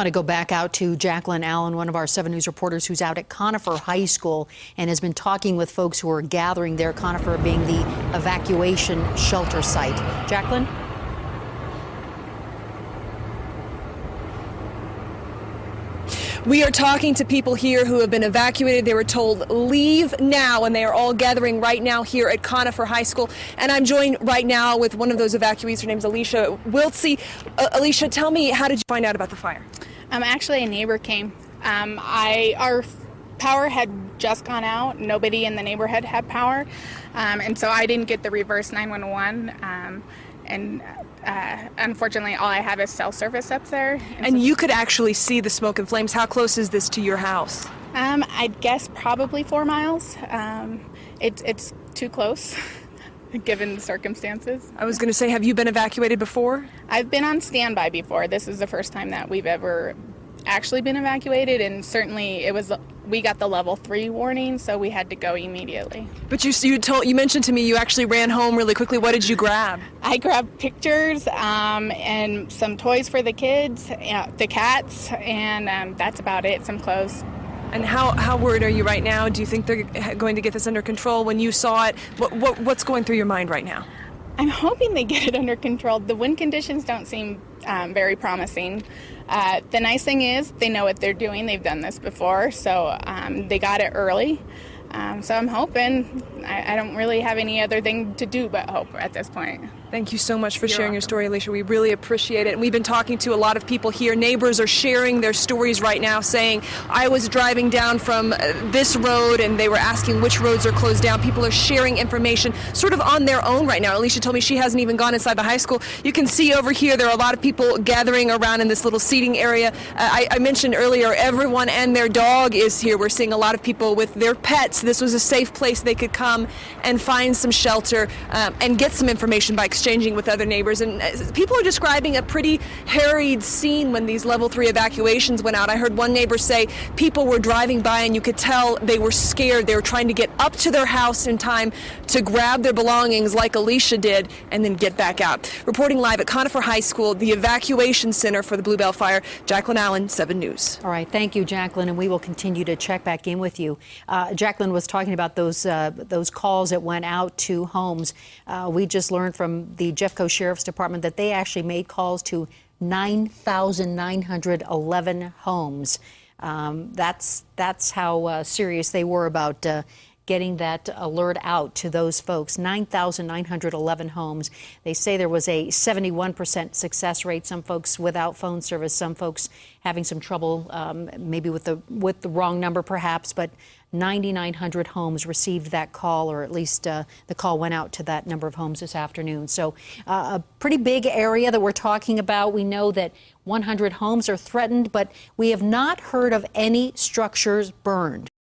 I want to go back out to Jaclyn Allen, one of our 7 News reporters who's out at Conifer High School and has been talking with folks who are gathering there, Conifer being the evacuation shelter site. Jaclyn? We are talking to people here who have been evacuated. They were told leave now, and they are all gathering right now here at Conifer High School. And I'm joined right now with one of those evacuees. Her name's Alicia Wiltsey. Alicia, tell me, how did you find out about the fire? Actually, a neighbor came. Our power had just gone out. Nobody in the neighborhood had power, and so I didn't get the reverse 911. Unfortunately, all I have is cell service up there. And so you could actually see the smoke and flames. How close is this to your house? I'd guess probably 4 miles. It's too close, given the circumstances. I was going to say, have you been evacuated before? I've been on standby before. This is the first time that we've ever actually been evacuated, and certainly we got the level 3 warning, so we had to go immediately. But you mentioned to me you actually ran home really quickly. What did you grab? I grabbed pictures and some toys for the kids, the cats, and that's about it. Some clothes. And how worried are you right now? Do you think they're going to get this under control? When you saw it, what's going through your mind right now? I'm hoping they get it under control. The wind conditions don't seem very promising. The nice thing is they know what they're doing. They've done this before, so they got it early. So I'm hoping. I don't really have any other thing to do but hope at this point. Thank you so much for You're sharing your welcome. story, Alicia. We really appreciate it. And we've been talking to a lot of people here. Neighbors are sharing their stories right now, saying, I was driving down from this road, and they were asking which roads are closed down. People are sharing information sort of on their own right now. Alicia told me she hasn't even gone inside the high school. You can see over here there are a lot of people gathering around in this little seating area. I mentioned earlier, everyone and their dog is here. We're seeing a lot of people with their pets. This was a safe place they could come and find some shelter and get some information by exchanging with other neighbors. And people are describing a pretty harried scene when these level 3 evacuations went out. I heard one neighbor say people were driving by and you could tell they were scared. They were trying to get up to their house in time to grab their belongings like Alicia did and then get back out. Reporting live at Conifer High School, the evacuation center for the Bluebell Fire, Jaclyn Allen, 7 News. All right, thank you, Jaclyn, and we will continue to check back in with you. Jaclyn was talking about those calls that went out to homes. We just learned from the Jeffco Sheriff's Department that they actually made calls to 9,911 homes. That's how serious they were about getting that alert out to those folks. 9,911 homes. They say there was a 71% success rate. Some folks without phone service, some folks having some trouble, maybe with the wrong number perhaps, but 9,900 homes received that call, or at least the call went out to that number of homes this afternoon. So a pretty big area that we're talking about. We know that 100 homes are threatened, but we have not heard of any structures burned.